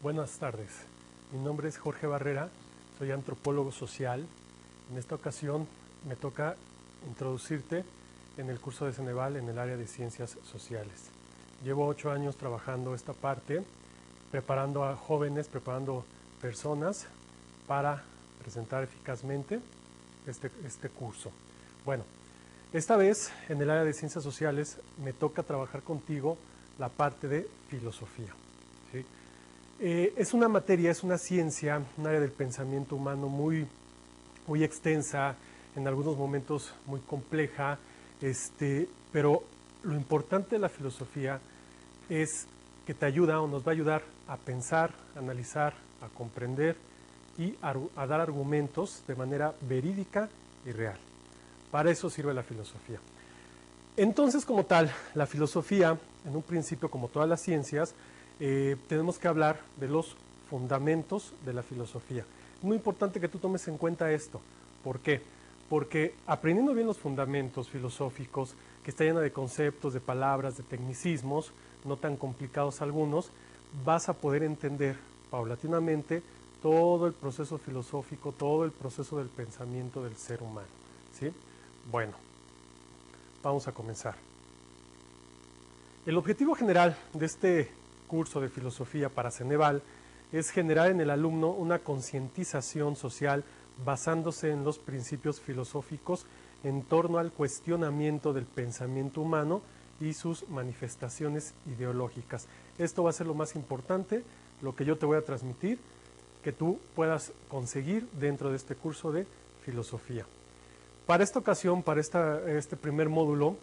Buenas tardes, mi nombre es Jorge Barrera, soy antropólogo social. En esta ocasión me toca introducirte en el curso de Ceneval en el área de ciencias sociales. Llevo 8 años trabajando esta parte, preparando a jóvenes, preparando personas para presentar eficazmente este curso. Bueno, esta vez en el área de ciencias sociales me toca trabajar contigo la parte de filosofía, ¿sí? Es una materia, es una ciencia, un área del pensamiento humano muy extensa, en algunos momentos muy compleja, pero lo importante de la filosofía es que te ayuda o nos va a ayudar a pensar, a analizar, a comprender y a dar argumentos de manera verídica y real. Para eso sirve la filosofía. Entonces, como tal, la filosofía, en un principio, como todas las ciencias, tenemos que hablar de los fundamentos de la filosofía. Es muy importante que tú tomes en cuenta esto. ¿Por qué? Porque aprendiendo bien los fundamentos filosóficos, que está llena de conceptos, de palabras, de tecnicismos, no tan complicados algunos, vas a poder entender paulatinamente todo el proceso filosófico, todo el proceso del pensamiento del ser humano, ¿sí? Bueno, vamos a comenzar. El objetivo general de este curso de filosofía para Ceneval es generar en el alumno una concientización social basándose en los principios filosóficos en torno al cuestionamiento del pensamiento humano y sus manifestaciones ideológicas. Esto va a ser lo más importante, lo que yo te voy a transmitir, que tú puedas conseguir dentro de este curso de filosofía. Para esta ocasión, para este primer módulo,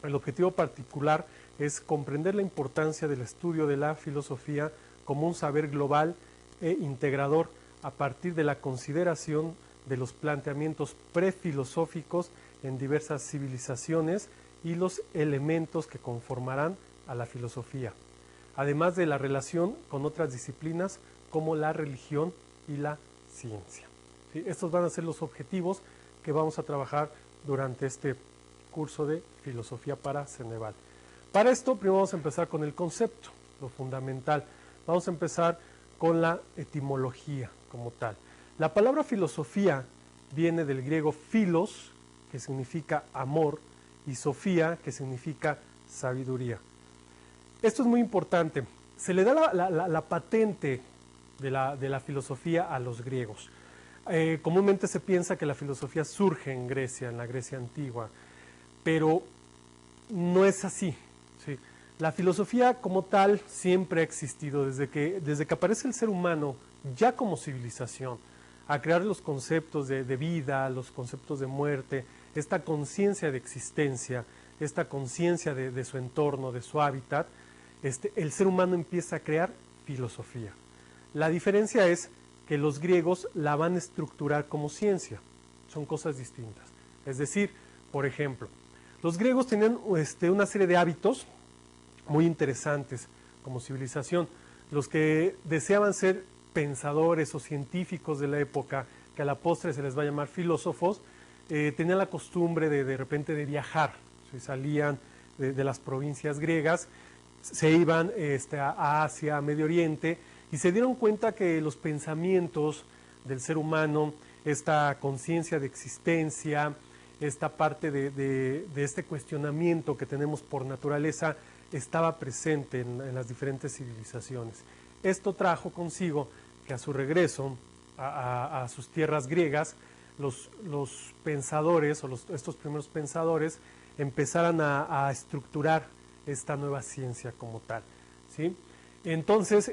el objetivo particular es comprender la importancia del estudio de la filosofía como un saber global e integrador a partir de la consideración de los planteamientos prefilosóficos en diversas civilizaciones y los elementos que conformarán a la filosofía, además de la relación con otras disciplinas como la religión y la ciencia. ¿Sí? Estos van a ser los objetivos que vamos a trabajar durante este curso de filosofía para Ceneval. Para esto, primero vamos a empezar con el concepto, lo fundamental. Vamos a empezar con la etimología como tal. La palabra filosofía viene del griego philos, que significa amor, y sofía, que significa sabiduría. Esto es muy importante. Se le da la patente de la filosofía a los griegos. Comúnmente se piensa que la filosofía surge en Grecia, en la Grecia antigua, pero no es así. ¿Sí? La filosofía como tal siempre ha existido, desde que aparece el ser humano ya como civilización, a crear los conceptos de vida, los conceptos de muerte, esta conciencia de existencia, esta conciencia de su entorno, de su hábitat, el ser humano empieza a crear filosofía. La diferencia es que los griegos la van a estructurar como ciencia, son cosas distintas. Es decir, por ejemplo, los griegos tenían una serie de hábitos muy interesantes como civilización. Los que deseaban ser pensadores o científicos de la época, que a la postre se les va a llamar filósofos, tenían la costumbre de repente de viajar. ¿Sí? Salían de las provincias griegas, se iban a Asia, a Medio Oriente, y se dieron cuenta que los pensamientos del ser humano, esta conciencia de existencia, esta parte de este cuestionamiento que tenemos por naturaleza, estaba presente en las diferentes civilizaciones. Esto trajo consigo que a su regreso a sus tierras griegas, los pensadores o estos primeros pensadores empezaran a estructurar esta nueva ciencia como tal, ¿sí? Entonces,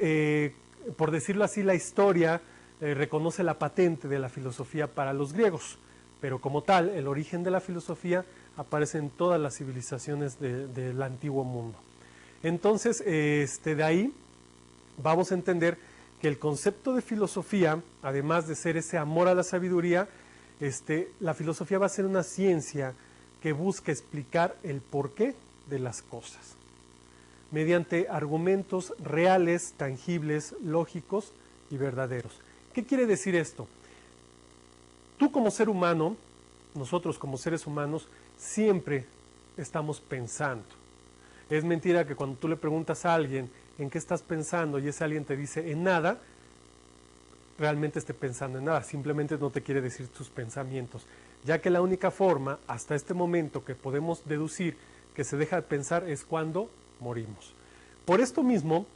por decirlo así, la historia reconoce la patente de la filosofía para los griegos, pero como tal, el origen de la filosofía aparece en todas las civilizaciones del antiguo mundo. Entonces, de ahí vamos a entender que el concepto de filosofía, además de ser ese amor a la sabiduría, la filosofía va a ser una ciencia que busca explicar el porqué de las cosas, mediante argumentos reales, tangibles, lógicos y verdaderos. ¿Qué quiere decir esto? Tú como ser humano, nosotros como seres humanos, siempre estamos pensando. Es mentira que cuando tú le preguntas a alguien en qué estás pensando y ese alguien te dice en nada, realmente esté pensando en nada, simplemente no te quiere decir tus pensamientos, ya que la única forma hasta este momento que podemos deducir que se deja de pensar es cuando morimos. Por esto mismo,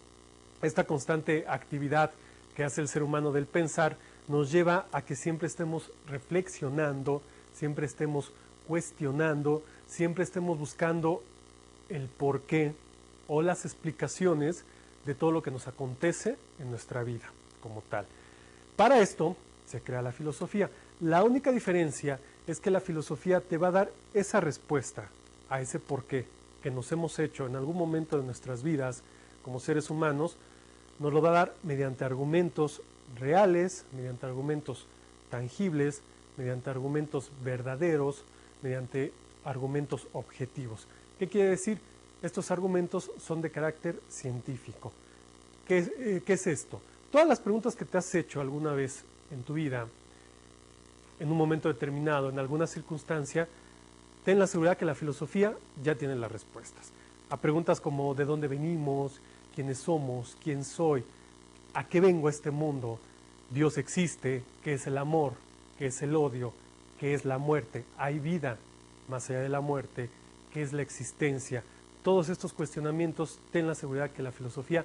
esta constante actividad que hace el ser humano del pensar nos lleva a que siempre estemos reflexionando, siempre estemos cuestionando, siempre estemos buscando el porqué o las explicaciones de todo lo que nos acontece en nuestra vida como tal. Para esto se crea la filosofía. La única diferencia es que la filosofía te va a dar esa respuesta a ese porqué que nos hemos hecho en algún momento de nuestras vidas como seres humanos, nos lo va a dar mediante argumentos reales, mediante argumentos tangibles, mediante argumentos verdaderos, mediante argumentos objetivos. ¿Qué quiere decir? Estos argumentos son de carácter científico. ¿Qué es esto? Todas las preguntas que te has hecho alguna vez en tu vida, en un momento determinado, en alguna circunstancia, ten la seguridad que la filosofía ya tiene las respuestas. A preguntas como ¿de dónde venimos? ¿Quiénes somos? ¿Quién soy? ¿A qué vengo a este mundo? ¿Dios existe? ¿Qué es el amor? ¿Qué es el odio? ¿Qué es la muerte? ¿Hay vida más allá de la muerte? ¿Qué es la existencia? Todos estos cuestionamientos, ten la seguridad que la filosofía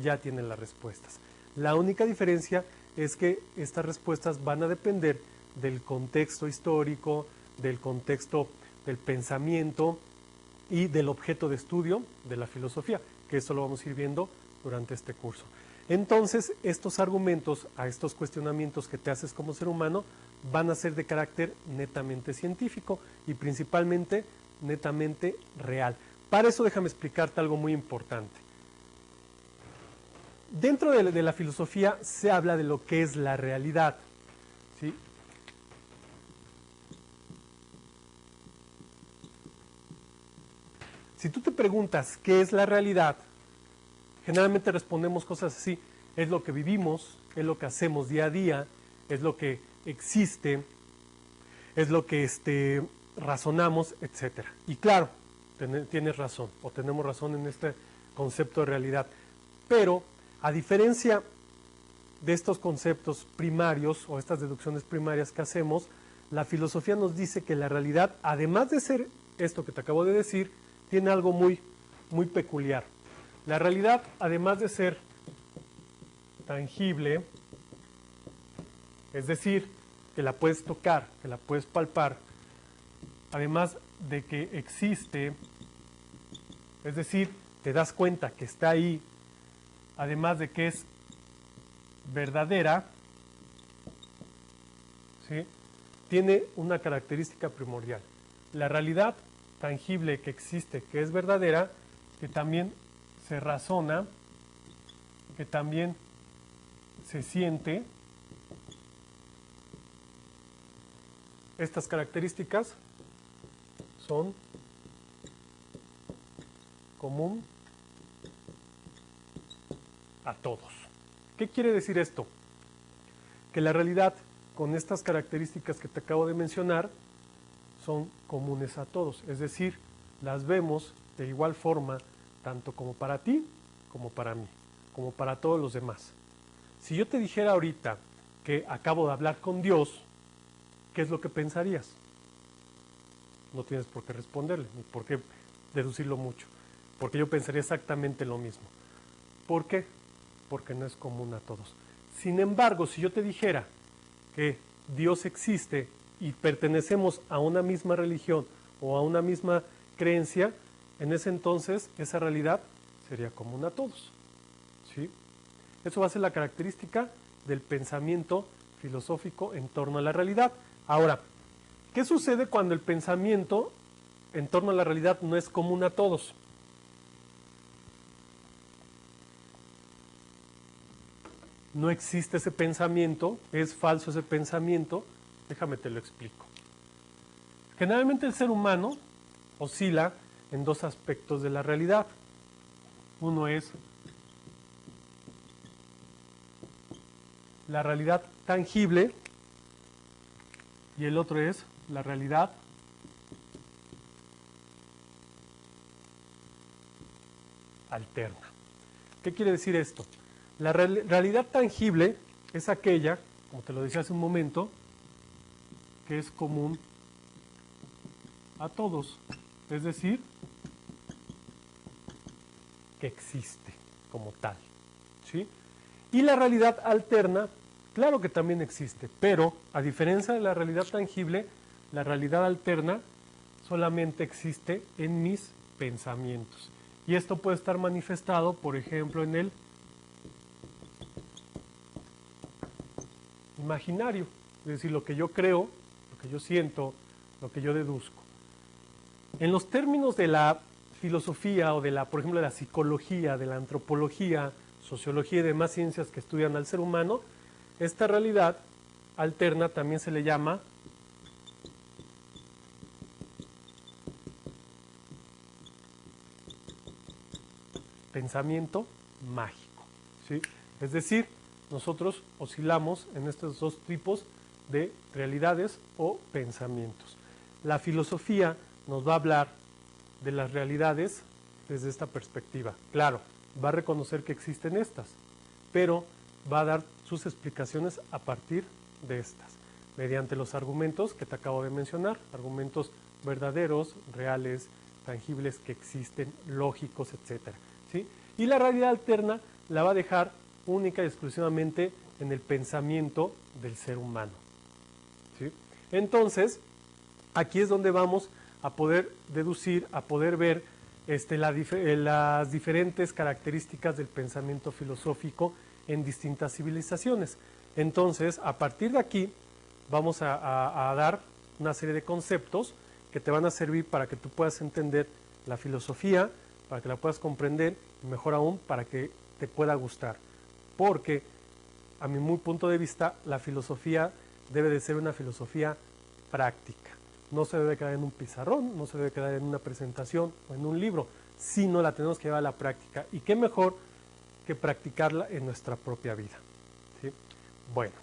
ya tiene las respuestas. La única diferencia es que estas respuestas van a depender del contexto histórico, del contexto del pensamiento y del objeto de estudio de la filosofía, que eso lo vamos a ir viendo durante este curso. Entonces, estos argumentos a estos cuestionamientos que te haces como ser humano van a ser de carácter netamente científico y principalmente netamente real. Para eso déjame explicarte algo muy importante. Dentro de la filosofía se habla de lo que es la realidad, ¿sí? Si tú te preguntas qué es la realidad, generalmente respondemos cosas así: es lo que vivimos, es lo que hacemos día a día, es lo que existe, es lo que razonamos, etc. Y claro, tienes razón, o tenemos razón en este concepto de realidad. Pero, a diferencia de estos conceptos primarios o estas deducciones primarias que hacemos, la filosofía nos dice que la realidad, además de ser esto que te acabo de decir, tiene algo muy, muy peculiar. La realidad, además de ser tangible, es decir, que la puedes tocar, que la puedes palpar, además de que existe, es decir, te das cuenta que está ahí, además de que es verdadera, ¿sí?, tiene una característica primordial. La realidad tangible que existe, que es verdadera, que también se razona, que también se siente. Estas características son común a todos. ¿Qué quiere decir esto? Que la realidad, con estas características que te acabo de mencionar, son comunes a todos, es decir, las vemos de igual forma, tanto como para ti, como para mí, como para todos los demás. Si yo te dijera ahorita que acabo de hablar con Dios, ¿qué es lo que pensarías? No tienes por qué responderle, ni por qué deducirlo mucho, porque yo pensaría exactamente lo mismo. ¿Por qué? Porque no es común a todos. Sin embargo, si yo te dijera que Dios existe y pertenecemos a una misma religión o a una misma creencia, en ese entonces esa realidad sería común a todos, ¿sí? Eso va a ser la característica del pensamiento filosófico en torno a la realidad. Ahora, ¿qué sucede cuando el pensamiento en torno a la realidad no es común a todos? No existe ese pensamiento, es falso ese pensamiento. Déjame te lo explico. Generalmente el ser humano oscila en dos aspectos de la realidad. Uno es la realidad tangible y el otro es la realidad alterna. ¿Qué quiere decir esto? La realidad tangible es aquella, como te lo decía hace un momento, que es común a todos, es decir, que existe como tal, ¿sí? Y la realidad alterna, claro que también existe, pero a diferencia de la realidad tangible, la realidad alterna solamente existe en mis pensamientos. Y esto puede estar manifestado, por ejemplo, en el imaginario, es decir, lo que yo creo, lo que yo siento, lo que yo deduzco. En los términos de la filosofía o de la, por ejemplo, de la psicología, de la antropología, sociología y demás ciencias que estudian al ser humano, esta realidad alterna también se le llama pensamiento mágico, ¿sí? Es decir, nosotros oscilamos en estos dos tipos de realidades o pensamientos. La filosofía nos va a hablar de las realidades desde esta perspectiva. Claro, va a reconocer que existen estas, pero va a dar sus explicaciones a partir de estas, mediante los argumentos que te acabo de mencionar, argumentos verdaderos, reales, tangibles que existen, lógicos, etcétera, ¿sí? Y la realidad alterna la va a dejar única y exclusivamente en el pensamiento del ser humano, ¿sí? Entonces, aquí es donde vamos a poder deducir, a poder ver las diferentes características del pensamiento filosófico en distintas civilizaciones. Entonces, a partir de aquí, vamos a dar una serie de conceptos que te van a servir para que tú puedas entender la filosofía, para que la puedas comprender, y mejor aún, para que te pueda gustar. Porque, a mi muy punto de vista, la filosofía debe de ser una filosofía práctica. No se debe quedar en un pizarrón, no se debe quedar en una presentación o en un libro, sino la tenemos que llevar a la práctica. Y qué mejor que practicarla en nuestra propia vida, ¿sí? Bueno.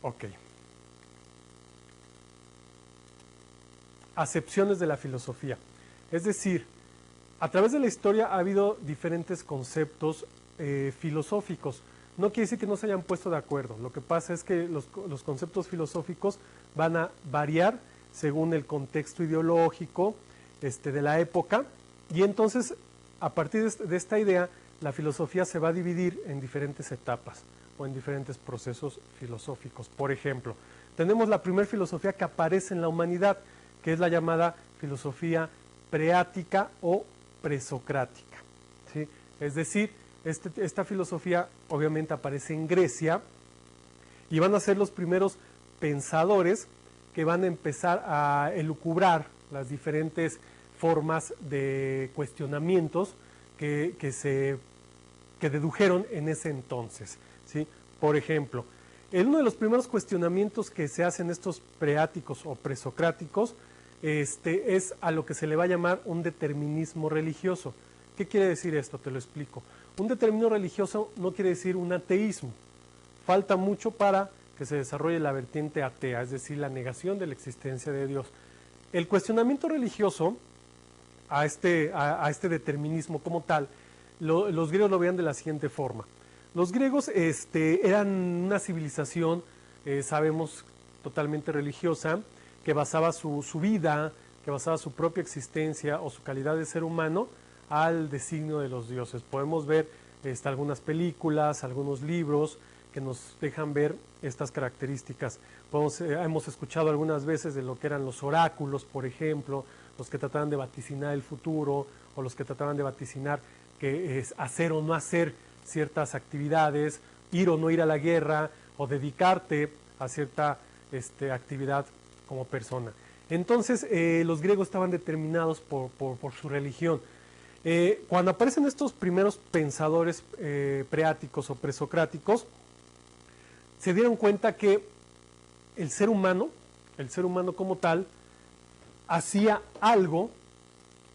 Ok. Acepciones de la filosofía. Es decir, a través de la historia ha habido diferentes conceptos filosóficos. No quiere decir que no se hayan puesto de acuerdo. Lo que pasa es que los conceptos filosóficos van a variar según el contexto ideológico de la época. Y entonces, a partir de esta idea, la filosofía se va a dividir en diferentes etapas o en diferentes procesos filosóficos. Por ejemplo, tenemos la primera filosofía que aparece en la humanidad, que es la llamada filosofía preática o presocrática, ¿sí? Es decir, esta filosofía obviamente aparece en Grecia y van a ser los primeros pensadores que van a empezar a elucubrar las diferentes formas de cuestionamientos que dedujeron en ese entonces, ¿sí? Por ejemplo, uno de los primeros cuestionamientos que se hacen estos preáticos o presocráticos es a lo que se le va a llamar un determinismo religioso. ¿Qué quiere decir esto? Te lo explico. Un determinismo religioso no quiere decir un ateísmo. Falta mucho para que se desarrolle la vertiente atea, es decir, la negación de la existencia de Dios. El cuestionamiento religioso a este determinismo como tal, los griegos lo veían de la siguiente forma. Los griegos eran una civilización, sabemos, totalmente religiosa, que basaba su vida, que basaba su propia existencia o su calidad de ser humano al designio de los dioses. Podemos ver algunas películas, algunos libros que nos dejan ver estas características. Hemos escuchado algunas veces de lo que eran los oráculos, por ejemplo, los que trataban de vaticinar el futuro o los que trataban de vaticinar que es hacer o no hacer ciertas actividades, ir o no ir a la guerra o dedicarte a cierta actividad como persona. Entonces, los griegos estaban determinados por su religión. Cuando aparecen estos primeros pensadores preáticos o presocráticos, se dieron cuenta que el ser humano como tal, hacía algo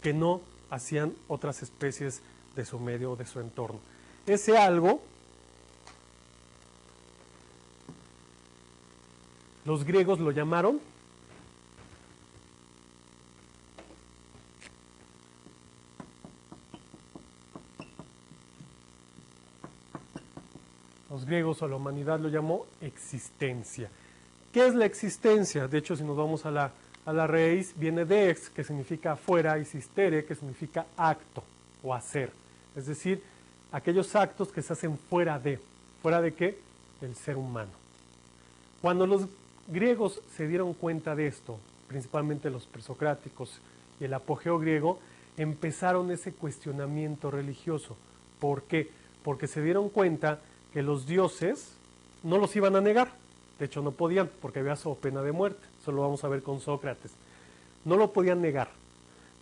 que no hacían otras especies de su medio o de su entorno. Ese algo, los griegos lo llamaron griegos o la humanidad lo llamó existencia. ¿Qué es la existencia? De hecho, si nos vamos a la raíz, viene de ex, que significa afuera, y sistere, que significa acto o hacer. Es decir, aquellos actos que se hacen fuera de. ¿Fuera de qué? Del ser humano. Cuando los griegos se dieron cuenta de esto, principalmente los presocráticos y el apogeo griego, empezaron ese cuestionamiento religioso. ¿Por qué? Porque se dieron cuenta que los dioses no los iban a negar. De hecho, no podían, porque había pena de muerte. Eso lo vamos a ver con Sócrates. No lo podían negar.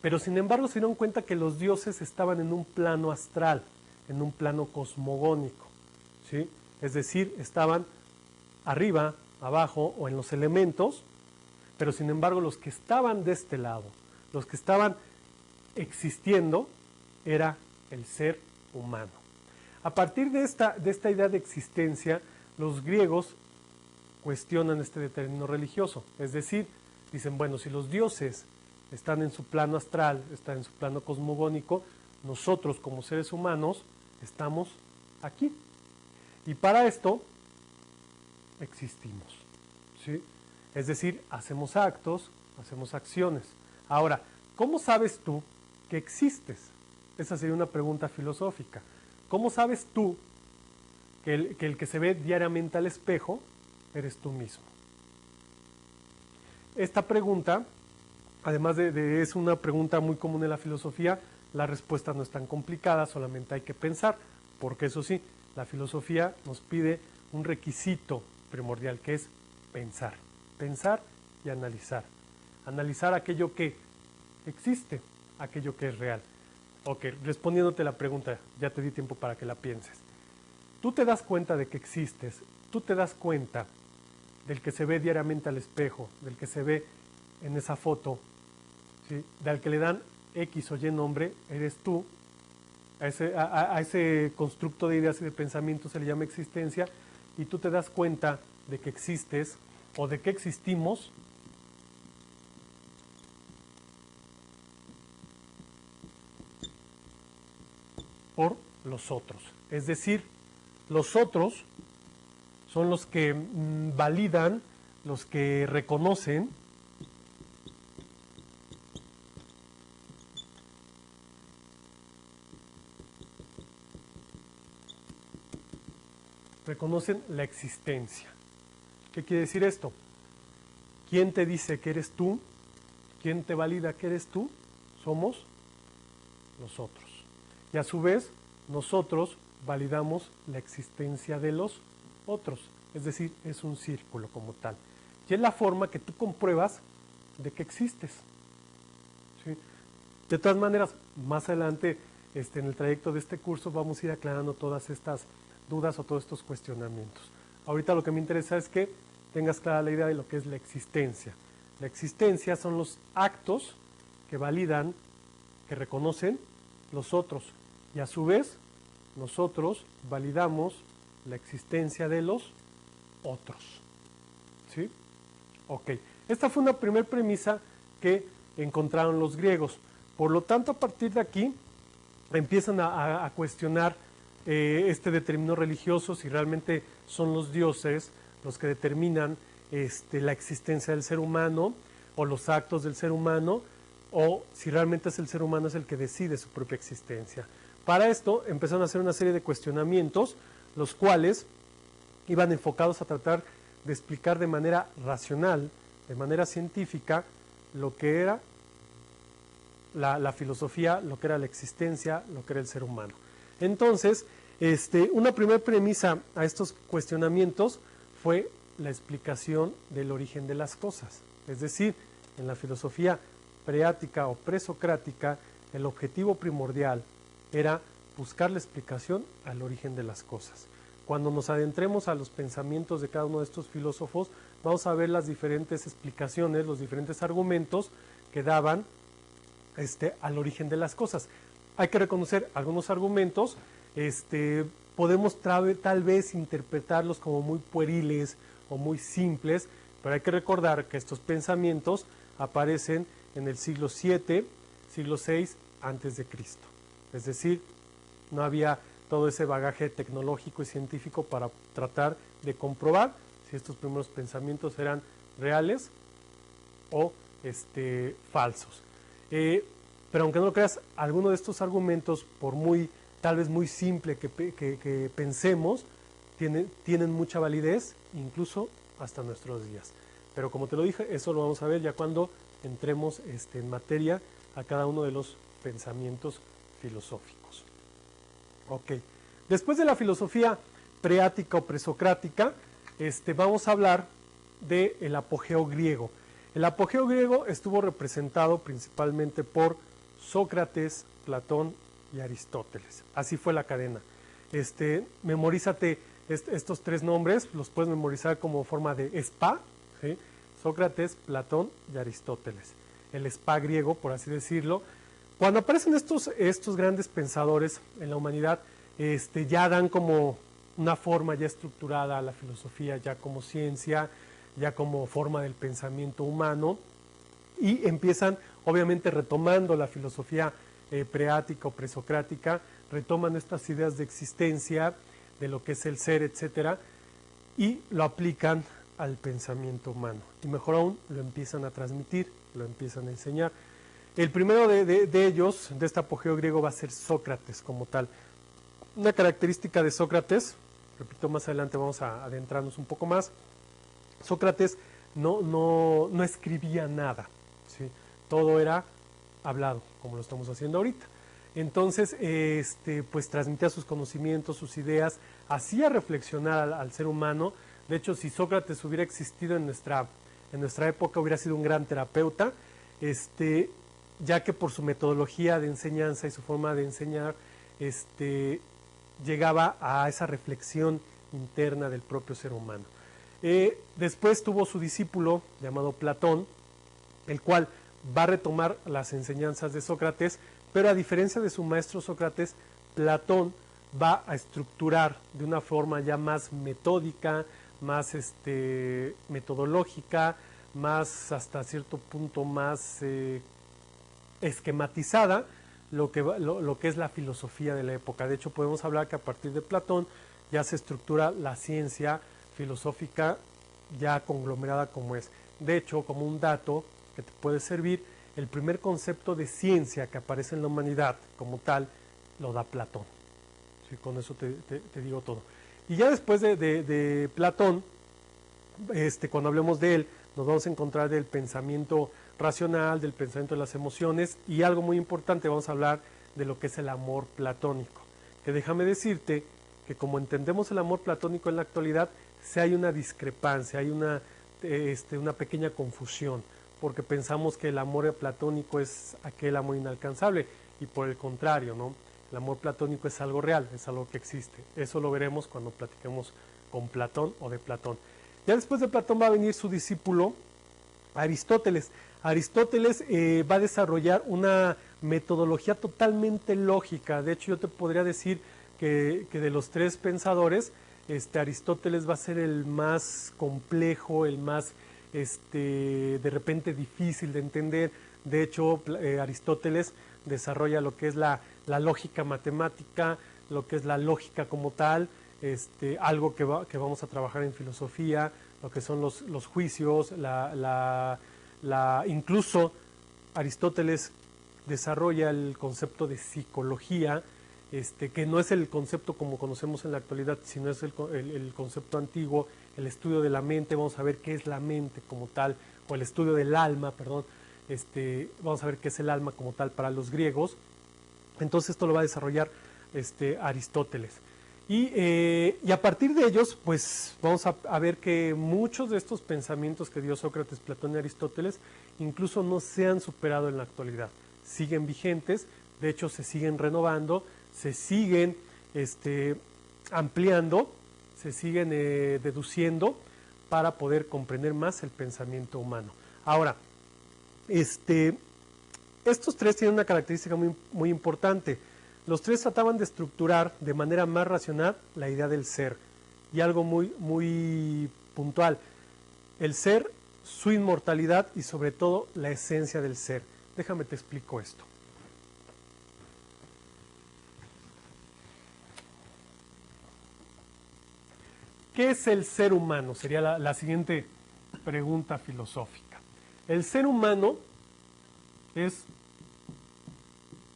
Pero sin embargo se dieron cuenta que los dioses estaban en un plano astral, en un plano cosmogónico, ¿sí? Es decir, estaban arriba, abajo o en los elementos, pero sin embargo los que estaban de este lado, los que estaban existiendo, era el ser humano. A partir de esta idea de existencia, los griegos cuestionan este término religioso, es decir, dicen, bueno, si los dioses están en su plano astral, están en su plano cosmogónico, nosotros como seres humanos estamos aquí. Y para esto existimos, ¿sí? Es decir, hacemos actos, hacemos acciones. Ahora, ¿cómo sabes tú que existes? Esa sería una pregunta filosófica. ¿Cómo sabes tú que el que se ve diariamente al espejo eres tú mismo? Esta pregunta, además de es una pregunta muy común en la filosofía, la respuesta no es tan complicada, solamente hay que pensar, porque eso sí, la filosofía nos pide un requisito primordial, que es pensar. Pensar y analizar. Analizar aquello que existe, aquello que es real. Ok, respondiéndote la pregunta, ya te di tiempo para que la pienses. Tú te das cuenta de que existes, tú te das cuenta del que se ve diariamente al espejo, del que se ve en esa foto, ¿sí? Del que le dan X o Y nombre, eres tú. A ese constructo de ideas y de pensamientos se le llama existencia, y tú te das cuenta de que existes o de que existimos por los otros. Es decir, los otros son los que validan, los que reconocen la existencia. ¿Qué quiere decir esto? ¿Quién te dice que eres tú? ¿Quién te valida que eres tú? Somos nosotros. Y a su vez, nosotros validamos la existencia de los otros. Es decir, es un círculo como tal. Y es la forma que tú compruebas de que existes. ¿Sí? De todas maneras, más adelante, en el trayecto de este curso, vamos a ir aclarando todas estas dudas o todos estos cuestionamientos. Ahorita lo que me interesa es que tengas clara la idea de lo que es la existencia. La existencia son los actos que validan, que reconocen los otros. Y a su vez, nosotros validamos la existencia de los otros. ¿Sí? Ok. Esta fue una primera premisa que encontraron los griegos. Por lo tanto, a partir de aquí, empiezan a cuestionar este determinado religioso, si realmente son los dioses los que determinan la existencia del ser humano o los actos del ser humano, o si realmente es el ser humano es el que decide su propia existencia. Para esto empezaron a hacer una serie de cuestionamientos, los cuales iban enfocados a tratar de explicar de manera racional, de manera científica, lo que era la filosofía, lo que era la existencia, lo que era el ser humano. Entonces, una primera premisa a estos cuestionamientos fue la explicación del origen de las cosas. Es decir, en la filosofía preática o presocrática, el objetivo primordial era buscar la explicación al origen de las cosas. Cuando nos adentremos a los pensamientos de cada uno de estos filósofos, vamos a ver las diferentes explicaciones, los diferentes argumentos que daban al origen de las cosas. Hay que reconocer algunos argumentos, podemos tal vez interpretarlos como muy pueriles o muy simples, pero hay que recordar que estos pensamientos aparecen en el siglo VII, siglo VI antes de Cristo. Es decir, no había todo ese bagaje tecnológico y científico para tratar de comprobar si estos primeros pensamientos eran reales o falsos. Pero aunque no lo creas, alguno de estos argumentos, por tal vez muy simple que pensemos, tienen mucha validez, incluso hasta nuestros días. Pero como te lo dije, eso lo vamos a ver ya cuando entremos en materia a cada uno de los pensamientos filosóficos. Ok. Después de la filosofía preática o presocrática, vamos a hablar del apogeo griego. El apogeo griego estuvo representado principalmente por Sócrates, Platón y Aristóteles. Así fue la cadena. Memorízate estos tres nombres, los puedes memorizar como forma de spa, ¿sí? Sócrates, Platón y Aristóteles. El spa griego, por así decirlo. Cuando aparecen estos grandes pensadores en la humanidad, ya dan como una forma ya estructurada a la filosofía, ya como ciencia, ya como forma del pensamiento humano, y empiezan, obviamente, retomando la filosofía preática o presocrática, retoman estas ideas de existencia, de lo que es el ser, etcétera, y lo aplican al pensamiento humano. Y mejor aún, lo empiezan a transmitir, lo empiezan a enseñar. El primero de ellos, de este apogeo griego, va a ser Sócrates como tal. Una característica de Sócrates, repito, más adelante vamos a adentrarnos un poco más, Sócrates no escribía nada, ¿sí? Todo era hablado, como lo estamos haciendo ahorita. Entonces, pues transmitía sus conocimientos, sus ideas, hacía reflexionar al ser humano. De hecho, si Sócrates hubiera existido en nuestra época, hubiera sido un gran terapeuta, ya que por su metodología de enseñanza y su forma de enseñar, llegaba a esa reflexión interna del propio ser humano. Después tuvo su discípulo llamado Platón, el cual va a retomar las enseñanzas de Sócrates, pero a diferencia de su maestro Sócrates, Platón va a estructurar de una forma ya más metódica, más metodológica, más hasta cierto punto más esquematizada lo que es la filosofía de la época. De hecho, podemos hablar que a partir de Platón ya se estructura la ciencia filosófica ya conglomerada como es. De hecho, como un dato que te puede servir, el primer concepto de ciencia que aparece en la humanidad como tal lo da Platón. Sí, con eso te digo todo. Y ya después de Platón, cuando hablemos de él, nos vamos a encontrar del pensamiento racional, del pensamiento de las emociones, y algo muy importante, vamos a hablar de lo que es el amor platónico. Que déjame decirte que como entendemos el amor platónico en la actualidad, sí hay una discrepancia, hay una pequeña confusión, porque pensamos que el amor platónico es aquel amor inalcanzable, y por el contrario, ¿no? El amor platónico es algo real, es algo que existe. Eso lo veremos cuando platiquemos con Platón o de Platón. Ya después de Platón va a venir su discípulo Aristóteles. Aristóteles va a desarrollar una metodología totalmente lógica. De hecho, yo te podría decir que de los tres pensadores, Aristóteles va a ser el más complejo, el más de repente difícil de entender. De hecho, Aristóteles desarrolla lo que es la lógica matemática, lo que es la lógica como tal, algo que vamos a trabajar en filosofía, lo que son los juicios, incluso Aristóteles desarrolla el concepto de psicología, que no es el concepto como conocemos en la actualidad, sino es el concepto antiguo, el estudio de la mente. Vamos a ver qué es la mente como tal, o el estudio del alma, perdón, vamos a ver qué es el alma como tal para los griegos. Entonces esto lo va a desarrollar Aristóteles. Y a partir de ellos, pues vamos a ver que muchos de estos pensamientos que dio Sócrates, Platón y Aristóteles, incluso no se han superado en la actualidad. Siguen vigentes, de hecho se siguen renovando, se siguen ampliando, se siguen deduciendo para poder comprender más el pensamiento humano. Ahora, estos tres tienen una característica muy, muy importante. Los tres trataban de estructurar de manera más racional la idea del ser. Y algo muy, muy puntual. El ser, su inmortalidad y sobre todo la esencia del ser. Déjame te explico esto. ¿qué es el ser humano? Sería la siguiente pregunta filosófica. El ser humano es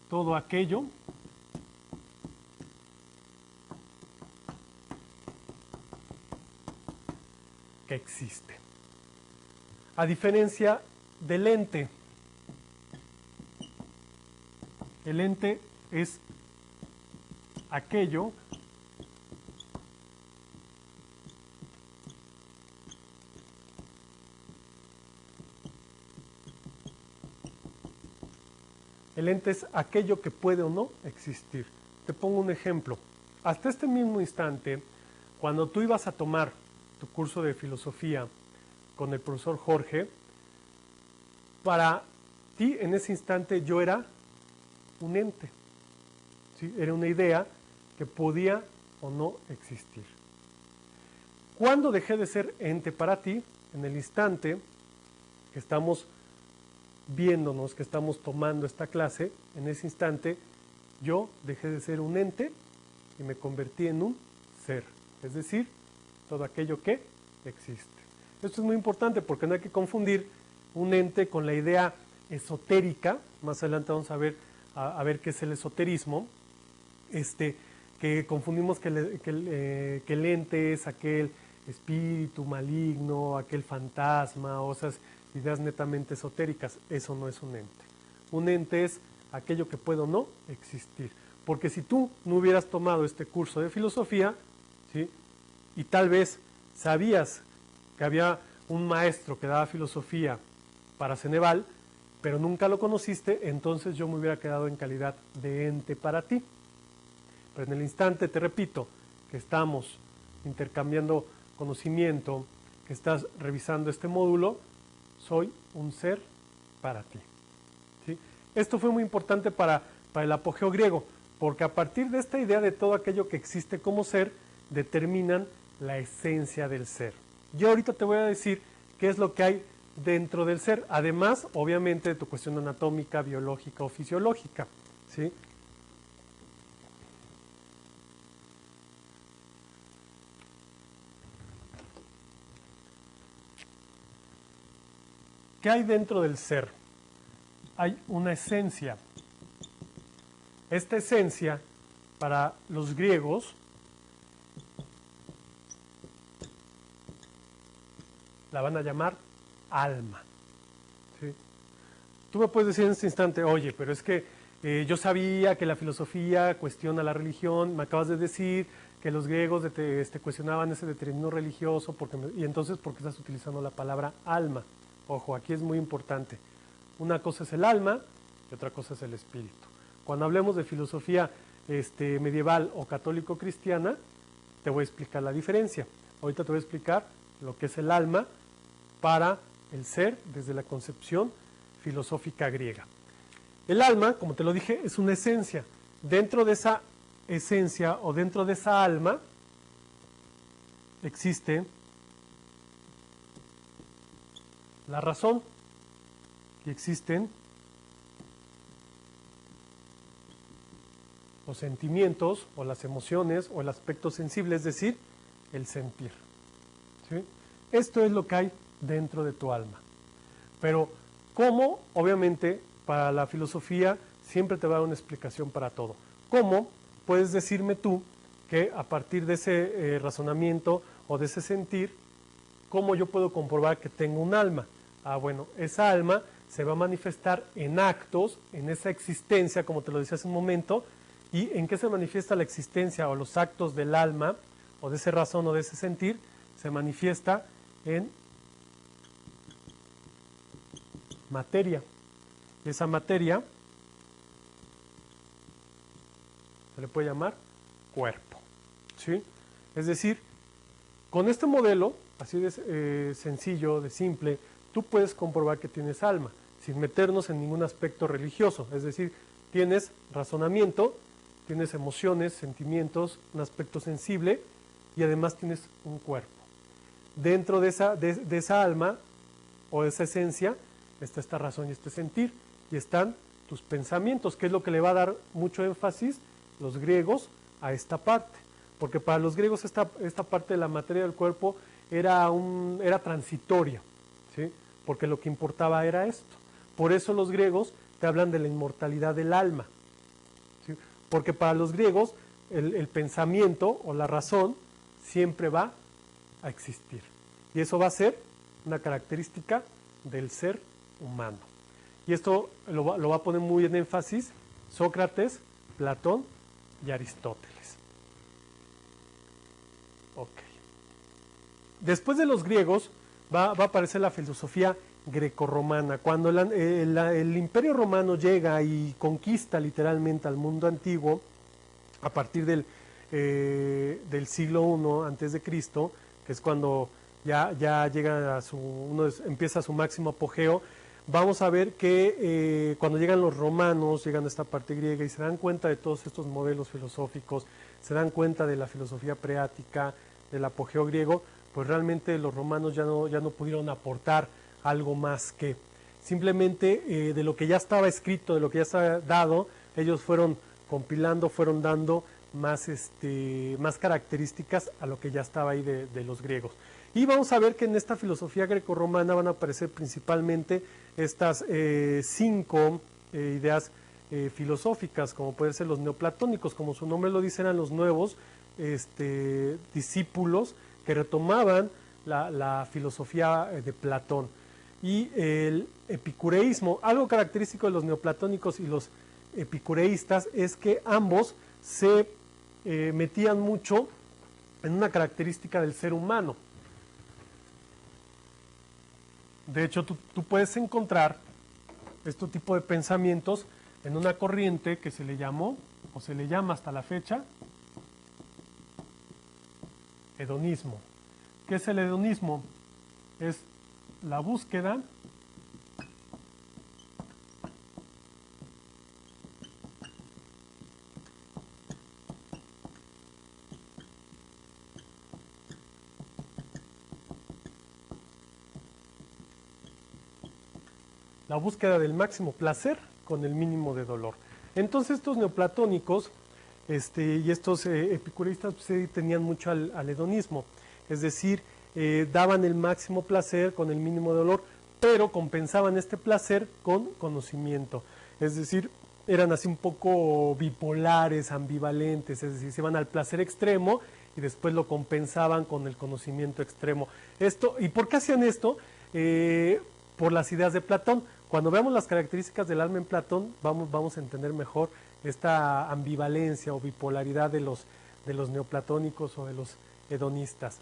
todo aquello que existe. A diferencia del ente. El ente es aquello que puede o no existir. Te pongo un ejemplo. Hasta este mismo instante, cuando tú ibas a tomar tu curso de filosofía con el profesor Jorge, para ti en ese instante yo era un ente, ¿sí? Era una idea que podía o no existir. ¿Cuándo dejé de ser ente para ti? En el instante que estamos viéndonos, que estamos tomando esta clase, en ese instante yo dejé de ser un ente y me convertí en un ser, es decir, todo aquello que existe. Esto es muy importante porque no hay que confundir un ente con la idea esotérica. Más adelante vamos a ver qué es el esoterismo, que confundimos que el ente es aquel espíritu maligno, aquel fantasma o esas ideas netamente esotéricas. Eso no es un ente. Un ente es aquello que puede o no existir. Porque si tú no hubieras tomado este curso de filosofía, ¿sí? Y tal vez sabías que había un maestro que daba filosofía para Ceneval, pero nunca lo conociste, entonces yo me hubiera quedado en calidad de ente para ti. Pero en el instante, te repito, que estamos intercambiando conocimiento, que estás revisando este módulo, soy un ser para ti. ¿Sí? Esto fue muy importante para el apogeo griego, porque a partir de esta idea de todo aquello que existe como ser, determinan la esencia del ser. Yo ahorita te voy a decir qué es lo que hay dentro del ser, además, obviamente, de tu cuestión anatómica, biológica o fisiológica, ¿sí? ¿Qué hay dentro del ser? Hay una esencia. Esta esencia, para los griegos, la van a llamar alma. ¿Sí? Tú me puedes decir en este instante, oye, pero es que yo sabía que la filosofía cuestiona la religión, me acabas de decir que los griegos cuestionaban ese determinismo religioso, y entonces, ¿por qué estás utilizando la palabra alma? Ojo, aquí es muy importante. Una cosa es el alma y otra cosa es el espíritu. Cuando hablemos de filosofía medieval o católico-cristiana, te voy a explicar la diferencia. Ahorita te voy a explicar lo que es el alma para el ser desde la concepción filosófica griega. El alma, como te lo dije, es una esencia. Dentro de esa esencia o dentro de esa alma existe la razón y existen los sentimientos o las emociones o el aspecto sensible, es decir, el sentir. ¿Sí? Esto es lo que hay dentro de tu alma. Pero, ¿cómo? Obviamente, para la filosofía siempre te va a dar una explicación para todo. ¿Cómo puedes decirme tú que a partir de ese razonamiento o de ese sentir, cómo yo puedo comprobar que tengo un alma? Ah, bueno, esa alma se va a manifestar en actos, en esa existencia, como te lo decía hace un momento. ¿Y en qué se manifiesta la existencia o los actos del alma, o de ese razón o de ese sentir? Se manifiesta en materia. Y esa materia se le puede llamar cuerpo. ¿Sí? Es decir, con este modelo, así de sencillo, de simple, tú puedes comprobar que tienes alma, sin meternos en ningún aspecto religioso. Es decir, tienes razonamiento, tienes emociones, sentimientos, un aspecto sensible y además tienes un cuerpo. Dentro de esa alma o de esa esencia está esta razón y este sentir, y están tus pensamientos, que es lo que le va a dar mucho énfasis los griegos a esta parte. porque para los griegos esta parte de la materia del cuerpo era transitoria, ¿sí? Porque lo que importaba era esto. Por eso los griegos te hablan de la inmortalidad del alma, ¿sí? Porque para los griegos el pensamiento o la razón siempre va a existir. Y eso va a ser una característica del ser humano. Y esto lo va a poner muy en énfasis Sócrates, Platón y Aristóteles. Ok. Después de los griegos va a aparecer la filosofía grecorromana. Cuando el Imperio Romano llega y conquista literalmente al mundo antiguo, a partir del siglo I antes de Cristo, que es cuando ya llega empieza su máximo apogeo, vamos a ver que cuando llegan los romanos, llegan a esta parte griega y se dan cuenta de todos estos modelos filosóficos, se dan cuenta de la filosofía preática, del apogeo griego, pues realmente los romanos ya no pudieron aportar algo más que simplemente de lo que ya estaba escrito, de lo que ya estaba dado, ellos fueron compilando, fueron dando más características a lo que ya estaba ahí de los griegos. Y vamos a ver que en esta filosofía grecorromana van a aparecer principalmente estas 5 ideas filosóficas, como pueden ser los neoplatónicos, como su nombre lo dice, eran los nuevos discípulos que retomaban la filosofía de Platón. Y el epicureísmo, algo característico de los neoplatónicos y los epicureístas es que ambos se metían mucho en una característica del ser humano. De hecho, tú puedes encontrar este tipo de pensamientos en una corriente que se le llamó, o se le llama hasta la fecha, hedonismo. ¿Qué es el hedonismo? Es la búsqueda del máximo placer con el mínimo de dolor. Entonces estos neoplatónicos y estos epicureístas pues, tenían mucho al hedonismo, es decir, daban el máximo placer con el mínimo de dolor, pero compensaban este placer con conocimiento, es decir, eran así un poco bipolares, ambivalentes, es decir, se iban al placer extremo y después lo compensaban con el conocimiento extremo. ¿Y por qué hacían esto? Por las ideas de Platón. Cuando veamos las características del alma en Platón, vamos a entender mejor esta ambivalencia o bipolaridad de los neoplatónicos o de los hedonistas.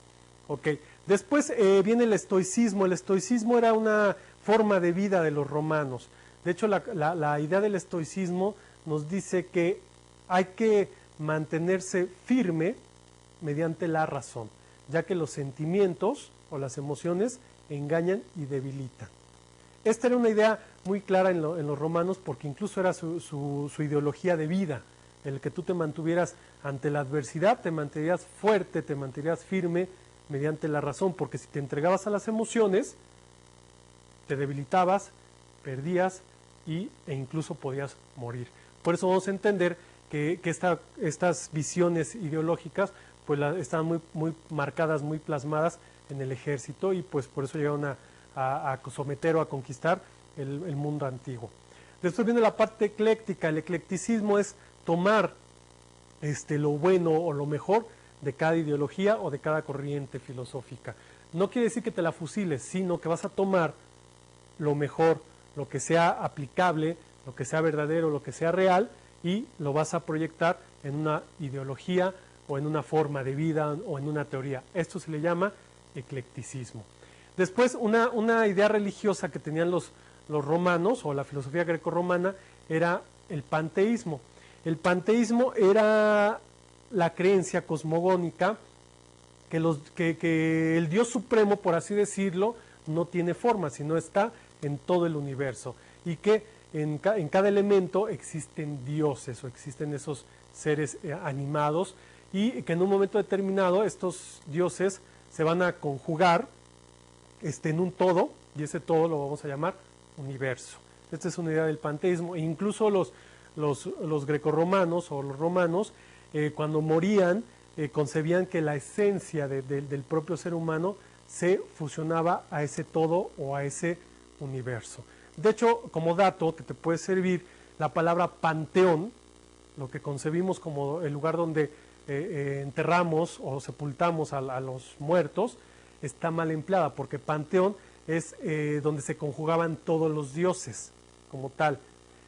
Okay. Después viene el estoicismo. El estoicismo era una forma de vida de los romanos. De hecho, la idea del estoicismo nos dice que hay que mantenerse firme mediante la razón, ya que los sentimientos o las emociones engañan y debilitan. Esta era una idea muy clara en los romanos, porque incluso era su ideología de vida, el que tú te mantuvieras ante la adversidad, te mantendrías fuerte, te mantendrías firme mediante la razón, porque si te entregabas a las emociones, te debilitabas, perdías e incluso podías morir. Por eso vamos a entender que estas visiones ideológicas pues estaban muy marcadas, muy plasmadas en el ejército, y pues por eso llegaron a someter o a conquistar el mundo antiguo. Después viene la parte ecléctica. El eclecticismo es tomar lo bueno o lo mejor de cada ideología o de cada corriente filosófica. No quiere decir que te la fusiles, sino que vas a tomar lo mejor, lo que sea aplicable, lo que sea verdadero, lo que sea real, y lo vas a proyectar en una ideología o en una forma de vida o en una teoría. Esto se le llama eclecticismo. Después, una idea religiosa que tenían los romanos, o la filosofía grecorromana, era el panteísmo. El panteísmo era la creencia cosmogónica que el Dios supremo, por así decirlo, no tiene forma, sino está en todo el universo, y que en cada elemento existen dioses o existen esos seres animados, y que en un momento determinado estos dioses se van a conjugar en un todo, y ese todo lo vamos a llamar universo. Esta es una idea del panteísmo. E incluso los grecorromanos o los romanos, cuando morían, concebían que la esencia del propio ser humano se fusionaba a ese todo o a ese universo. De hecho, como dato que te puede servir, la palabra panteón, lo que concebimos como el lugar donde enterramos o sepultamos a los muertos, está mal empleada, porque panteón es donde se conjugaban todos los dioses como tal.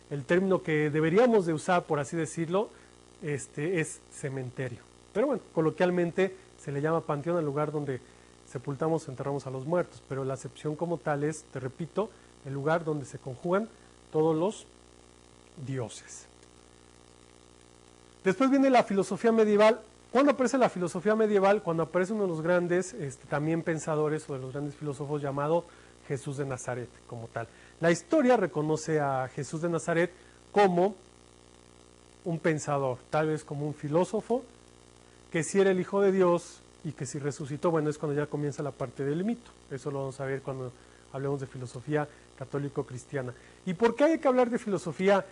El término que deberíamos de usar, por así decirlo, es cementerio. Pero bueno, coloquialmente se le llama panteón al lugar donde sepultamos o enterramos a los muertos, pero la acepción como tal es, te repito, el lugar donde se conjugan todos los dioses. Después viene la filosofía medieval. ¿Cuándo aparece la filosofía medieval? Cuando aparece uno de los grandes también pensadores o de los grandes filósofos llamado Jesús de Nazaret como tal. La historia reconoce a Jesús de Nazaret como un pensador, tal vez como un filósofo, que si era el Hijo de Dios y que si resucitó, bueno, es cuando ya comienza la parte del mito. Eso lo vamos a ver cuando hablemos de filosofía católico-cristiana. ¿Y por qué hay que hablar de filosofía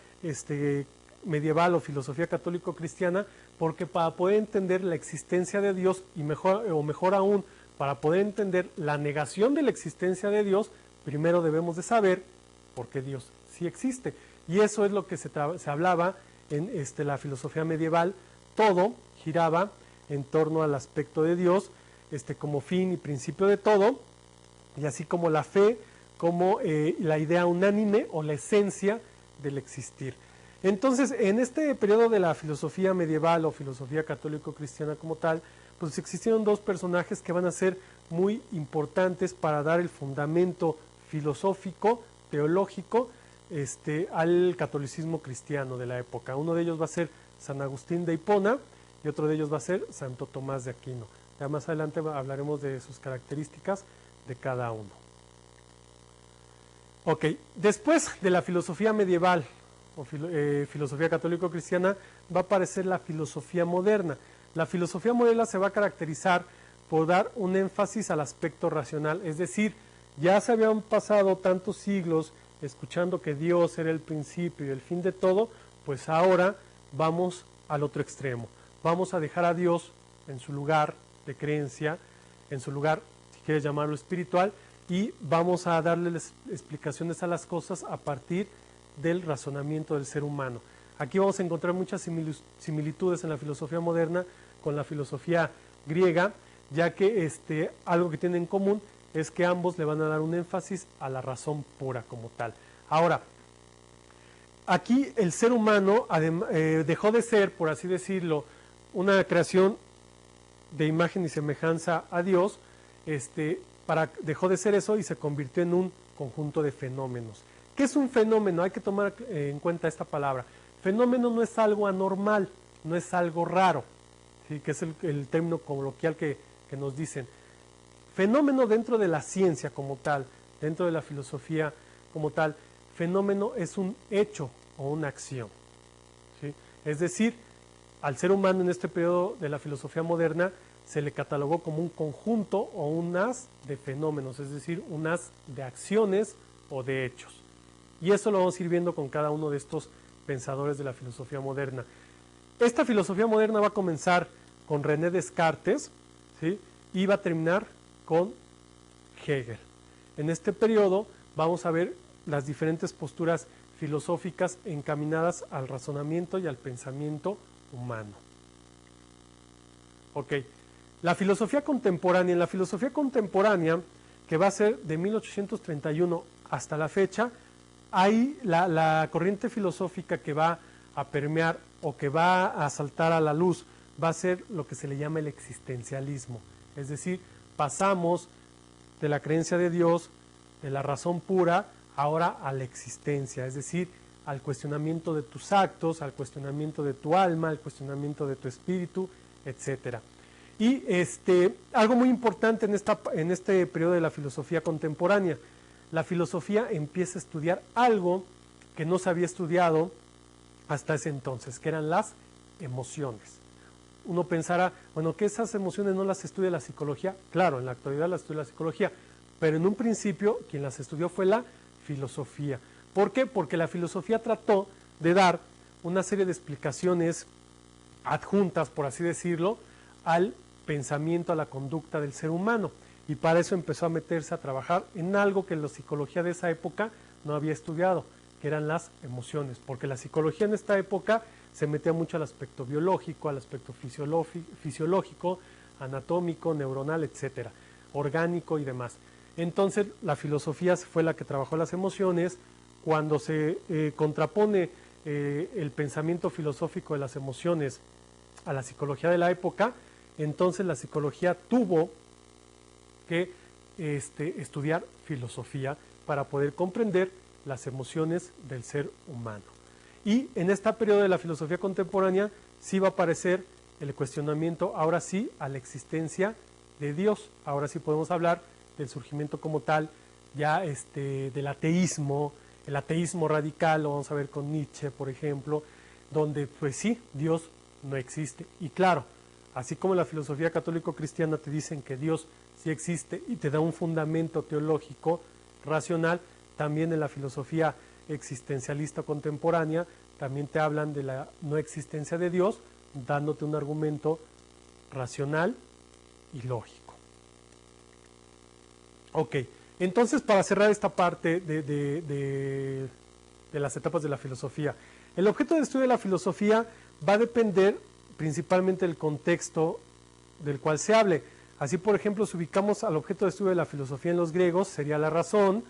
medieval o filosofía católico-cristiana? Porque para poder entender la existencia de Dios y mejor aún, para poder entender la negación de la existencia de Dios, primero debemos de saber por qué Dios sí existe. Y eso es lo que se hablaba en la filosofía medieval. Todo giraba en torno al aspecto de Dios como fin y principio de todo, y así como la fe, como la idea unánime o la esencia del existir. Entonces, en este periodo de la filosofía medieval o filosofía católico-cristiana como tal, pues existieron dos personajes que van a ser muy importantes para dar el fundamento filosófico, teológico, al catolicismo cristiano de la época. Uno de ellos va a ser San Agustín de Hipona y otro de ellos va a ser Santo Tomás de Aquino. Ya más adelante hablaremos de sus características de cada uno. Ok, después de la filosofía medieval o filosofía católico-cristiana va a aparecer la filosofía moderna. La filosofía moderna se va a caracterizar por dar un énfasis al aspecto racional, es decir, ya se habían pasado tantos siglos escuchando que Dios era el principio y el fin de todo, pues ahora vamos al otro extremo. Vamos a dejar a Dios en su lugar de creencia, en su lugar, si quieres llamarlo espiritual, y vamos a darle explicaciones a las cosas a partir del razonamiento del ser humano. Aquí vamos a encontrar muchas similitudes en la filosofía moderna con la filosofía griega, ya que algo que tienen en común es que ambos le van a dar un énfasis a la razón pura como tal. Ahora, aquí el ser humano dejó de ser, por así decirlo, una creación de imagen y semejanza a Dios, dejó de ser eso y se convirtió en un conjunto de fenómenos. ¿Qué es un fenómeno? Hay que tomar en cuenta esta palabra. Fenómeno no es algo anormal, no es algo raro, ¿sí? Que es el término coloquial que nos dicen. Fenómeno dentro de la ciencia como tal, dentro de la filosofía como tal, fenómeno es un hecho o una acción, ¿sí? Es decir, al ser humano en este periodo de la filosofía moderna se le catalogó como un conjunto o un haz de fenómenos, es decir, un haz de acciones o de hechos. Y eso lo vamos a ir viendo con cada uno de estos pensadores de la filosofía moderna. Esta filosofía moderna va a comenzar con René Descartes, ¿sí? Y va a terminar con Hegel. En este periodo vamos a ver las diferentes posturas filosóficas encaminadas al razonamiento y al pensamiento humano. Ok, la filosofía contemporánea. En la filosofía contemporánea, que va a ser de 1831 hasta la fecha, hay la corriente filosófica que va a permear o que va a saltar a la luz, va a ser lo que se le llama el existencialismo. Es decir, pasamos de la creencia de Dios, de la razón pura, ahora a la existencia, es decir, al cuestionamiento de tus actos, al cuestionamiento de tu alma, al cuestionamiento de tu espíritu, etcétera. Y algo muy importante en este periodo de la filosofía contemporánea, la filosofía empieza a estudiar algo que no se había estudiado hasta ese entonces, que eran las emociones. Uno pensará, bueno, que esas emociones no las estudia la psicología. Claro, en la actualidad las estudia la psicología, pero en un principio quien las estudió fue la filosofía. ¿Por qué? Porque la filosofía trató de dar una serie de explicaciones adjuntas, por así decirlo, al pensamiento, a la conducta del ser humano. Y para eso empezó a meterse a trabajar en algo que la psicología de esa época no había estudiado, que eran las emociones, porque la psicología en esta época se metía mucho al aspecto biológico, al aspecto fisiológico, anatómico, neuronal, etcétera, orgánico y demás. Entonces la filosofía fue la que trabajó las emociones. Cuando se contrapone el pensamiento filosófico de las emociones a la psicología de la época, entonces la psicología tuvo que estudiar filosofía para poder comprender las emociones del ser humano. Y en este periodo de la filosofía contemporánea sí va a aparecer el cuestionamiento, ahora sí, a la existencia de Dios. Ahora sí podemos hablar del surgimiento como tal, ya del ateísmo, el ateísmo radical, lo vamos a ver con Nietzsche, por ejemplo, donde pues sí, Dios no existe. Y claro, así como la filosofía católico-cristiana te dicen que Dios sí existe y te da un fundamento teológico racional, también en la filosofía existencialista contemporánea también te hablan de la no existencia de Dios, dándote un argumento racional y lógico. Ok, entonces para cerrar esta parte de las etapas de la filosofía, el objeto de estudio de la filosofía va a depender principalmente del contexto del cual se hable. Así, por ejemplo, si ubicamos al objeto de estudio de la filosofía en los griegos, sería la razón,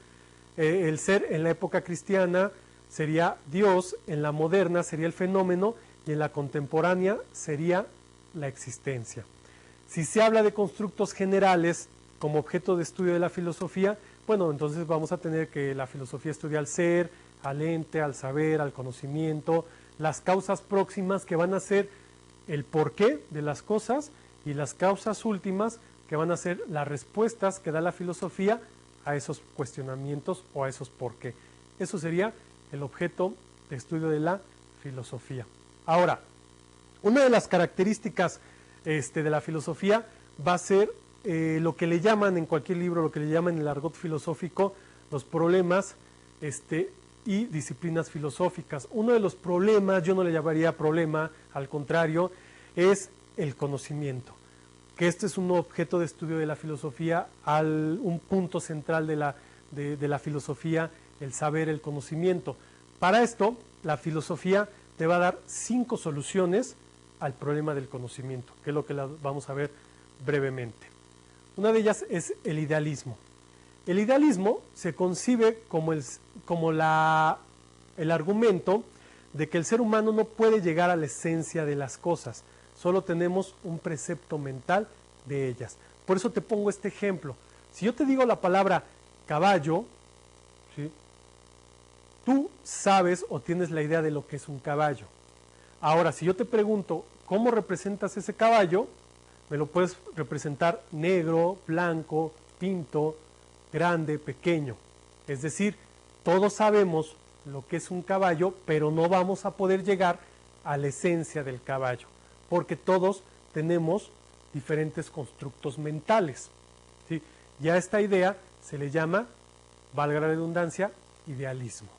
el ser en la época cristiana sería Dios, en la moderna sería el fenómeno y en la contemporánea sería la existencia. Si se habla de constructos generales como objeto de estudio de la filosofía, bueno, entonces vamos a tener que la filosofía estudia al ser, al ente, al saber, al conocimiento, las causas próximas que van a ser el porqué de las cosas y las causas últimas que van a ser las respuestas que da la filosofía a esos cuestionamientos o a esos por qué. Eso sería el objeto de estudio de la filosofía. Ahora, una de las características de la filosofía va a ser lo que le llaman en cualquier libro, lo que le llaman en el argot filosófico, los problemas y disciplinas filosóficas. Uno de los problemas, yo no le llamaría problema, al contrario, es el conocimiento, que este es un objeto de estudio de la filosofía, un punto central de la filosofía, el saber, el conocimiento. Para esto, la filosofía te va a dar 5 soluciones al problema del conocimiento, que es lo que vamos a ver brevemente. Una de ellas es el idealismo. El idealismo se concibe como el argumento de que el ser humano no puede llegar a la esencia de las cosas, solo tenemos un precepto mental de ellas. Por eso te pongo este ejemplo. Si yo te digo la palabra caballo, ¿sí?, tú sabes o tienes la idea de lo que es un caballo. Ahora, si yo te pregunto cómo representas ese caballo, me lo puedes representar negro, blanco, pinto, grande, pequeño. Es decir, todos sabemos lo que es un caballo, pero no vamos a poder llegar a la esencia del caballo, porque todos tenemos diferentes constructos mentales, ¿sí? Y a esta idea se le llama, valga la redundancia, idealismo.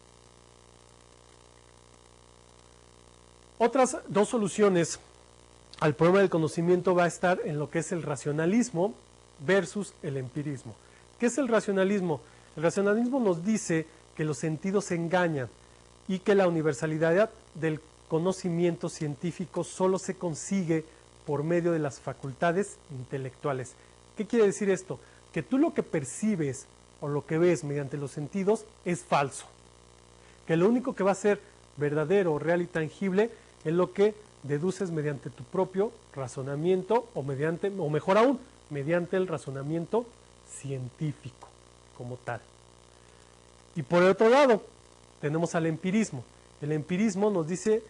Otras 2 soluciones al problema del conocimiento va a estar en lo que es el racionalismo versus el empirismo. ¿Qué es el racionalismo? El racionalismo nos dice que los sentidos se engañan y que la universalidad del conocimiento científico solo se consigue por medio de las facultades intelectuales. ¿Qué quiere decir esto? Que tú lo que percibes o lo que ves mediante los sentidos es falso. Que lo único que va a ser verdadero, real y tangible es lo que deduces mediante tu propio razonamiento o mejor aún, mediante el razonamiento científico como tal. Y por el otro lado, tenemos al empirismo. El empirismo nos dice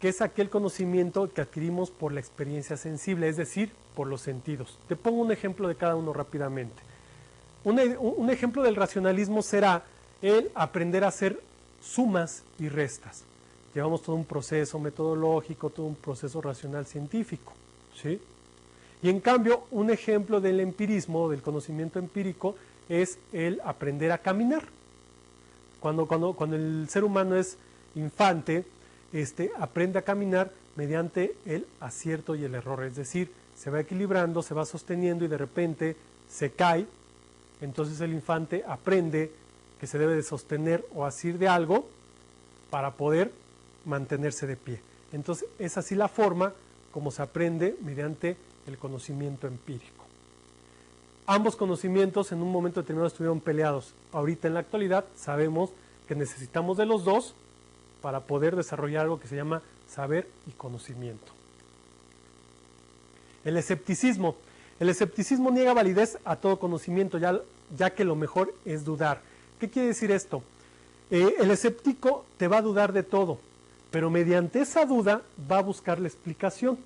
que es aquel conocimiento que adquirimos por la experiencia sensible, es decir, por los sentidos. Te pongo un ejemplo de cada uno rápidamente. Un ejemplo del racionalismo será el aprender a hacer sumas y restas. Llevamos todo un proceso metodológico, todo un proceso racional científico, ¿sí? Y en cambio, un ejemplo del empirismo, del conocimiento empírico, es el aprender a caminar. Cuando el ser humano es infante, aprende a caminar mediante el acierto y el error, es decir, se va equilibrando, se va sosteniendo y de repente se cae. Entonces el infante aprende que se debe de sostener o asir de algo para poder mantenerse de pie. Entonces es así la forma como se aprende mediante el conocimiento empírico. Ambos conocimientos en un momento determinado estuvieron peleados. Ahorita en la actualidad sabemos que necesitamos de los dos para poder desarrollar algo que se llama saber y conocimiento. El escepticismo. El escepticismo niega validez a todo conocimiento, ya que lo mejor es dudar. ¿Qué quiere decir esto? El escéptico te va a dudar de todo, pero mediante esa duda va a buscar la explicación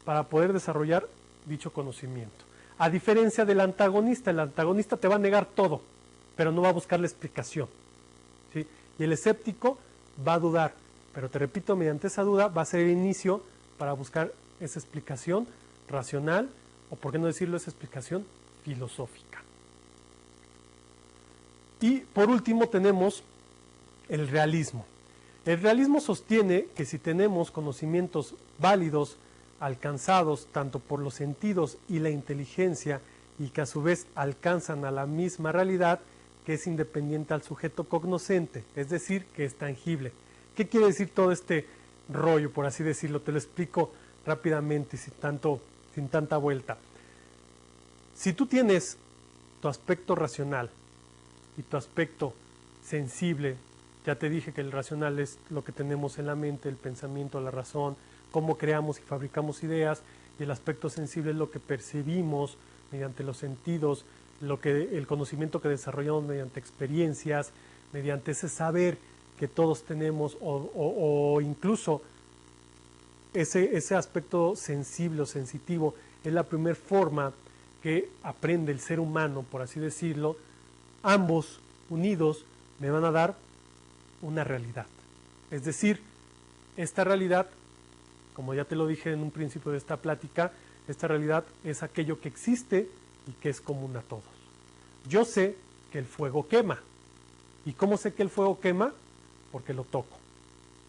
para poder desarrollar dicho conocimiento. A diferencia del antagonista, el antagonista te va a negar todo, pero no va a buscar la explicación, ¿sí? Y el escéptico va a dudar, pero te repito, mediante esa duda va a ser el inicio para buscar esa explicación racional, o por qué no decirlo, esa explicación filosófica. Y por último tenemos el realismo. El realismo sostiene que si tenemos conocimientos válidos, alcanzados tanto por los sentidos y la inteligencia, y que a su vez alcanzan a la misma realidad, que es independiente al sujeto cognoscente, es decir, que es tangible. ¿Qué quiere decir todo este rollo, por así decirlo? Te lo explico rápidamente, sin tanta vuelta. Si tú tienes tu aspecto racional y tu aspecto sensible, ya te dije que el racional es lo que tenemos en la mente, el pensamiento, la razón, cómo creamos y fabricamos ideas, y el aspecto sensible es lo que percibimos mediante los sentidos, el conocimiento que desarrollamos mediante experiencias, mediante ese saber que todos tenemos, o incluso ese aspecto sensible o sensitivo es la primera forma que aprende el ser humano, por así decirlo. Ambos unidos me van a dar una realidad. Es decir, esta realidad, como ya te lo dije en un principio de esta plática, esta realidad es aquello que existe y que es común a todos. Yo sé que el fuego quema. ¿Y cómo sé que el fuego quema? Porque lo toco,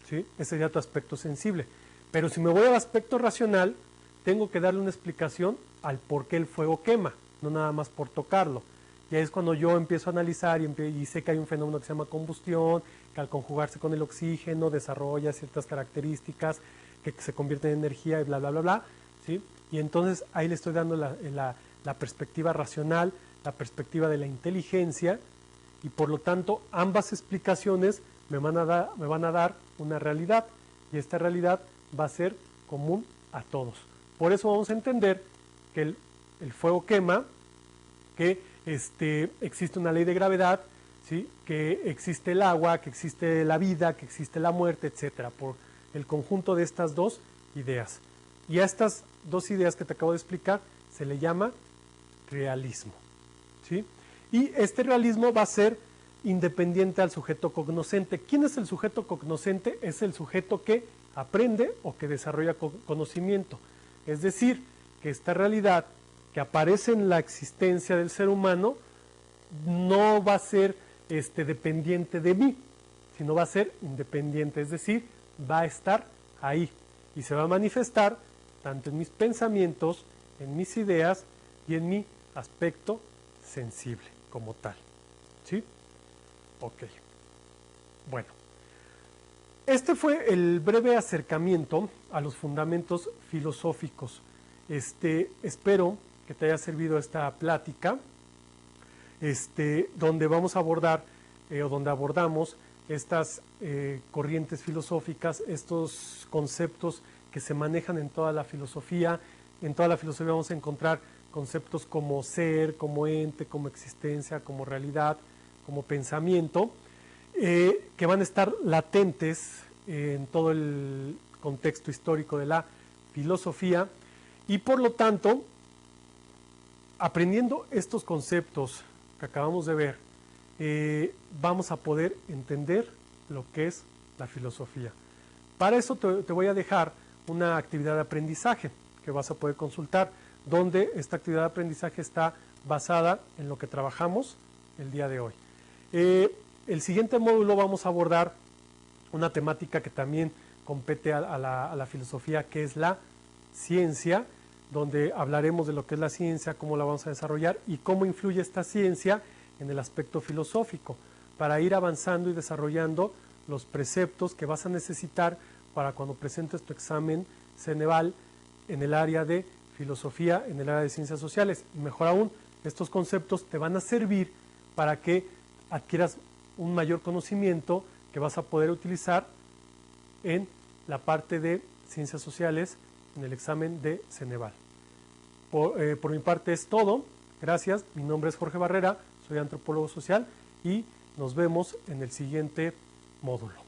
¿sí? Ese sería tu aspecto sensible. Pero si me voy al aspecto racional, tengo que darle una explicación al por qué el fuego quema, no nada más por tocarlo. Y ahí es cuando yo empiezo a analizar y sé que hay un fenómeno que se llama combustión, que al conjugarse con el oxígeno desarrolla ciertas características que se convierten en energía y bla, bla, bla, bla, ¿sí? Y entonces ahí le estoy dando la perspectiva racional, la perspectiva de la inteligencia, y por lo tanto ambas explicaciones me van a dar una realidad, y esta realidad va a ser común a todos. Por eso vamos a entender que el fuego quema, que existe una ley de gravedad, ¿sí? Que existe el agua, que existe la vida, que existe la muerte, etcétera, por el conjunto de estas dos ideas. Y a estas dos ideas que te acabo de explicar se le llama realismo, ¿sí? Y este realismo va a ser independiente al sujeto cognoscente. ¿Quién es el sujeto cognoscente? Es el sujeto que aprende o que desarrolla conocimiento. Es decir, que esta realidad que aparece en la existencia del ser humano no va a ser dependiente de mí, sino va a ser independiente, es decir, va a estar ahí y se va a manifestar tanto en mis pensamientos, en mis ideas y en mi aspecto sensible como tal. ¿Sí? Ok. Bueno, este fue el breve acercamiento a los fundamentos filosóficos. Espero que te haya servido esta plática, donde vamos a abordar, o donde abordamos estas corrientes filosóficas, estos conceptos que se manejan en toda la filosofía. En toda la filosofía vamos a encontrar conceptos como ser, como ente, como existencia, como realidad, como pensamiento, que van a estar latentes en todo el contexto histórico de la filosofía, y por lo tanto, aprendiendo estos conceptos que acabamos de ver, vamos a poder entender lo que es la filosofía. Para eso te voy a dejar una actividad de aprendizaje que vas a poder consultar, donde esta actividad de aprendizaje está basada en lo que trabajamos el día de hoy. El siguiente módulo vamos a abordar una temática que también compete a la filosofía, que es la ciencia, donde hablaremos de lo que es la ciencia, cómo la vamos a desarrollar y cómo influye esta ciencia en el aspecto filosófico, para ir avanzando y desarrollando los preceptos que vas a necesitar para cuando presentes tu examen Ceneval en el área de filosofía, en el área de ciencias sociales. Y mejor aún, estos conceptos te van a servir para que adquieras un mayor conocimiento que vas a poder utilizar en la parte de ciencias sociales en el examen de Ceneval. Por mi parte es todo. Gracias. Mi nombre es Jorge Barrera, soy antropólogo social y nos vemos en el siguiente módulo.